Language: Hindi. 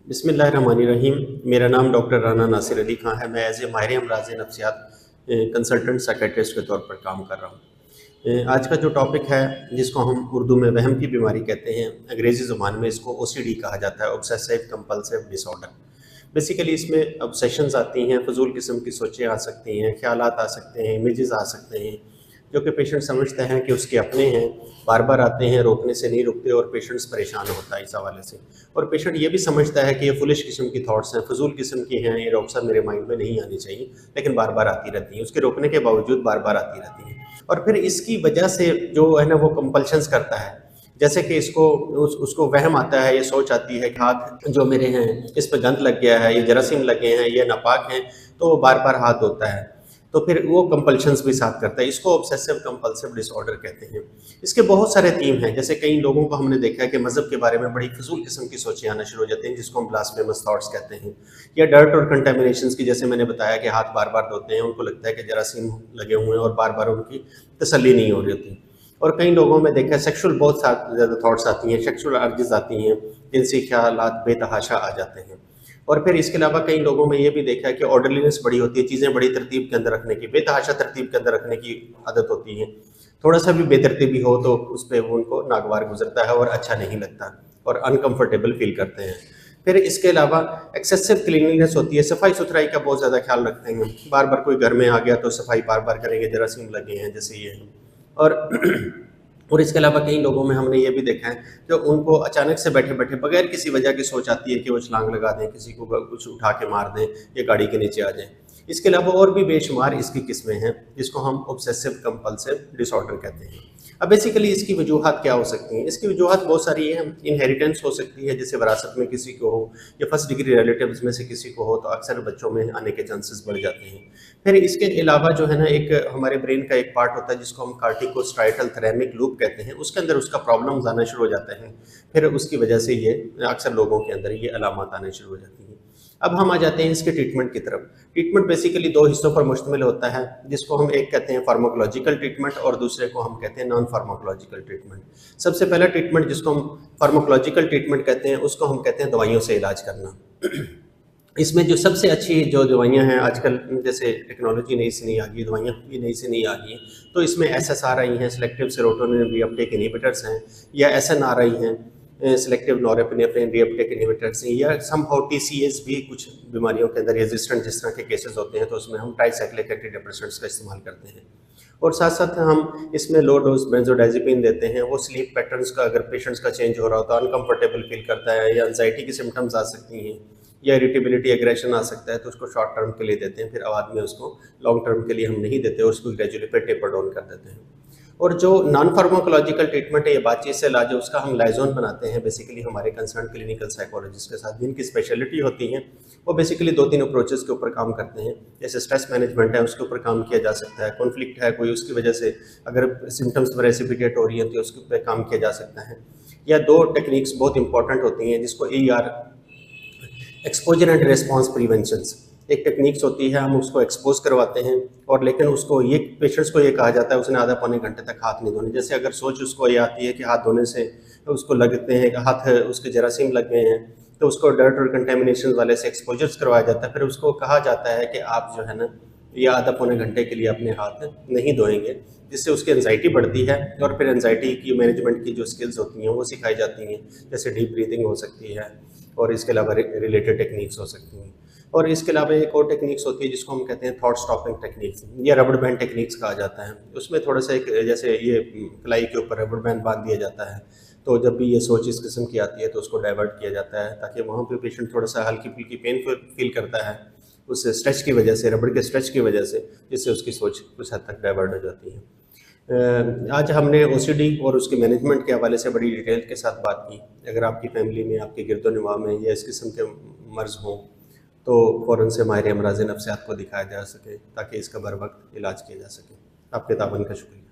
बिस्मिल्लाहिर्रहमानिर्रहीम। मेरा नाम डॉक्टर राना नासिर अली खां है। मैं एज ए माहिर अमराज़ नफ्सियात कंसल्टेंट साइकेट्रिस्ट के तौर पर काम कर रहा हूँ। आज का जो टॉपिक है जिसको हम उर्दू में वहम की बीमारी कहते हैं, अंग्रेज़ी ज़ुबान में इसको ओसीडी कहा जाता है, ऑब्सेसिव कंपल्सिव डिसऑर्डर। बेसिकली इसमें ऑब्सेशंस आती हैं, फजूल किस्म की सोचें आ सकती हैं, ख्यालात आ सकते हैं, इमेजेस आ सकते हैं जो कि पेशेंट समझते हैं कि उसके अपने हैं, बार बार आते हैं, रोकने से नहीं रुकते और पेशेंट्स परेशान होता है इस हवाले से। और पेशेंट ये भी समझता है कि ये फुलिश किस्म की थॉट्स हैं, फजूल किस्म की हैं, ये अक्सर मेरे माइंड में नहीं आनी चाहिए, लेकिन बार बार आती रहती हैं, उसके रोकने के बावजूद बार बार आती रहती हैं। और फिर इसकी वजह से जो है ना वो कंपल्शंस करता है, जैसे कि उसको वहम आता है, ये सोच आती है कि हाथ जो मेरे हैं इस पे गंद लग गया है, ये जरासीम लगे हैं, ये नापाक हैं, तो वो बार बार हाथ धोता है। तो फिर वो कंपल्शंस भी साथ करता है। इसको ऑब्सेसिव कंपल्सिव डिसऑर्डर कहते हैं। इसके बहुत सारे थीम हैं। जैसे कई लोगों को हमने देखा है कि मज़हब के बारे में बड़ी फजूल किस्म की सोचें आना शुरू हो जाती हैं, जिसको हम ब्लास्फेमस थॉट्स कहते हैं। या डर्ट और कंटेमिनेशंस की, जैसे मैंने बताया कि हाथ बार बार धोते हैं, उनको लगता है कि जरासीम लगे हुए हैं और बार बार उनकी तसल्ली नहीं हो रही होती। और कई लोगों में देखा है सेक्शुअल बहुत ज़्यादा थॉट्स आती हैं, सेक्शुअल अर्जेस आती हैं, जिनसी ख्यालात बेतहाशा आ जाते हैं। और फिर इसके अलावा कई लोगों में ये भी देखा है कि ऑर्डरलीनेस बड़ी होती है, चीज़ें बड़ी तरतीब के अंदर रखने की, बेतहाशा तरतीब के अंदर रखने की आदत होती है। थोड़ा सा भी बेतरतीबी हो तो उस पर उनको नागवार गुजरता है और अच्छा नहीं लगता और अनकंफर्टेबल फील करते हैं। फिर इसके अलावा एक्सेसिव क्लीनलीनेस होती है, सफाई सुथराई का बहुत ज़्यादा ख्याल रखते हैं, बार बार कोई घर में आ गया तो सफाई बार बार करेंगे, जरासीम लगे हैं जैसे ये हैं। और और इसके अलावा कई लोगों में हमने ये भी देखा है कि उनको अचानक से बैठे बैठे बगैर किसी वजह की सोच आती है कि वो छलांग लगा दें, किसी को कुछ उठा के मार दें या गाड़ी के नीचे आ जाएं। इसके अलावा और भी बेशुमार इसकी किस्में हैं, जिसको हम ऑब्सेसिव कंपल्सिव डिसऑर्डर कहते हैं। अब बेसिकली इसकी वजूहत क्या हो सकती हैं? इसकी वजूहत बहुत सारी हैं। इनहेरिटेंस हो सकती है, जैसे विरासत में किसी को हो या फर्स्ट डिग्री रिलेटिव्स में से किसी को हो तो अक्सर बच्चों में आने के चांसेस बढ़ जाते हैं। फिर इसके अलावा जो है ना, एक हमारे ब्रेन का एक पार्ट होता है जिसको हम कार्टिकोस्ट्राइटल थैलेमिक लूप कहते हैं, उसके अंदर उसका प्रॉब्लम्स आना शुरू हो जाते हैं। फिर उसकी वजह से ये अक्सर लोगों के अंदर ये अलामत आने शुरू हो जाती हैं। अब हम आ जाते हैं इसके ट्रीटमेंट की तरफ। ट्रीटमेंट बेसिकली दो हिस्सों पर मुश्तमिल होता है, जिसको हम एक कहते हैं फार्माकोलॉजिकल ट्रीटमेंट और दूसरे को हम कहते हैं नॉन फार्माकोलॉजिकल ट्रीटमेंट। सबसे पहला ट्रीटमेंट जिसको हम फार्माकोलॉजिकल ट्रीटमेंट कहते हैं, उसको हम कहते हैं दवाइयों से इलाज करना। इसमें जो सबसे अच्छी जो दवाइयाँ हैं आजकल, जैसे टेक्नोलॉजी नई से नई आ गई, दवाइयाँ भी नई से नई आ गई हैं, तो इसमें एसएसआर आई हैं, सेलेक्टिव सेरोटोनिन रीअपटेक इनहिबिटर्स हैं, या एसएनआर आई हैं, सेलेक्टिव नॉरेपिनेफ्रिन रीअपटेक इनहिबिटर्स हैं, या समहाउ टीसीएस भी कुछ बीमारियों के अंदर रेजिस्टेंट जिस तरह के केसेस होते हैं तो उसमें हम ट्राइसाइक्लिक एंटीडिप्रेसेंट्स का इस्तेमाल करते हैं। और साथ साथ हम इसमें लो डोज बेंजोडाइजेपिन देते हैं। वो स्लीप पैटर्न्स का, अगर पेशेंट्स का चेंज हो रहा होता है, अनकंफर्टेबल फील करता है या एंजाइटी की सिम्टम्स आ सकती हैं या इरिटेबिलिटी एग्रेशन आ सकता है, तो उसको शॉर्ट टर्म के लिए देते हैं, फिर बाद में उसको लॉन्ग टर्म के लिए हम नहीं देते और उसको ग्रेजुअली पे टेपर डाउन कर देते हैं। और जो नॉन फार्माकोलॉजिकल ट्रीटमेंट है, ये बातचीत से इलाज है, उसका हम लाइजोन बनाते हैं बेसिकली हमारे कंसर्न क्लिनिकल साइकोलॉजिस्ट के साथ, जिनकी स्पेशलिटी होती हैं। वो बेसिकली 2-3 अप्रोचेस के ऊपर काम करते हैं। जैसे स्ट्रेस मैनेजमेंट है, उसके ऊपर काम किया जा सकता है। कॉन्फ्लिक्ट है कोई, उसकी वजह से अगर सिम्टम्स प्रेसिपिटेट हो रही हैं तो उसके ऊपर काम किया जा सकता है। या 2 टेक्निक्स बहुत इंपॉर्टेंट होती हैं, जिसको ER, exposure and response preventions, एक टेक्निक्स होती है, हम उसको एक्सपोज करवाते हैं और लेकिन उसको ये पेशेंट्स को ये कहा जाता है उसने आधा पौने घंटे तक हाथ नहीं धोने। जैसे अगर सोच उसको ये आती है कि हाथ धोने से उसको लगते हैं कि हाथ उसके जरासीम लग गए हैं, तो उसको डर्ट और कंटेमिनेशन वाले से एक्सपोजर्स करवाया जाता है। फिर उसको कहा जाता है कि आप जो है ना, ये आधा पौने घंटे के लिए अपने हाथ नहीं धोएंगे, जिससे उसकी एंजाइटी बढ़ती है। और फिर एंजाइटी की मैनेजमेंट की जो स्किल्स होती हैं वो सिखाई जाती हैं, जैसे डीप ब्रीथिंग हो सकती है और इसके अलावा रिलेटेड टेक्निक्स हो सकती हैं। और इसके अलावा एक और टेक्निक्स होती है जिसको हम कहते हैं थॉट स्टॉपिंग टेक्निक्स या रबड़ बैंड टेक्निक्स कहा जाता है। उसमें थोड़ा सा एक, जैसे ये कलाई के ऊपर रबड़ बैंड बांध दिया जाता है, तो जब भी ये सोच इस किस्म की आती है तो उसको डाइवर्ट किया जाता है, ताकि वहाँ पे पेशेंट थोड़ा सा हल्की फुल्की पेन फील करता है उस स्ट्रेच की वजह से, रबड़ के स्ट्रेच की वजह से, जिससे उसकी सोच कुछ हद तक डाइवर्ट हो जाती है। आज हमने ओसीडी और उसके मैनेजमेंट के हवाले से बड़ी डिटेल के साथ बात की। अगर आपकी फैमिली में, आपके गिरदोनवा में या इस किस्म के मर्ज़ हों तो फ़ौरन से माहिर अमराज़ नफ्सियात को दिखाया जा सके, ताकि इसका बर वक्त इलाज किया जा सके। आपके ताबन का शुक्रिया।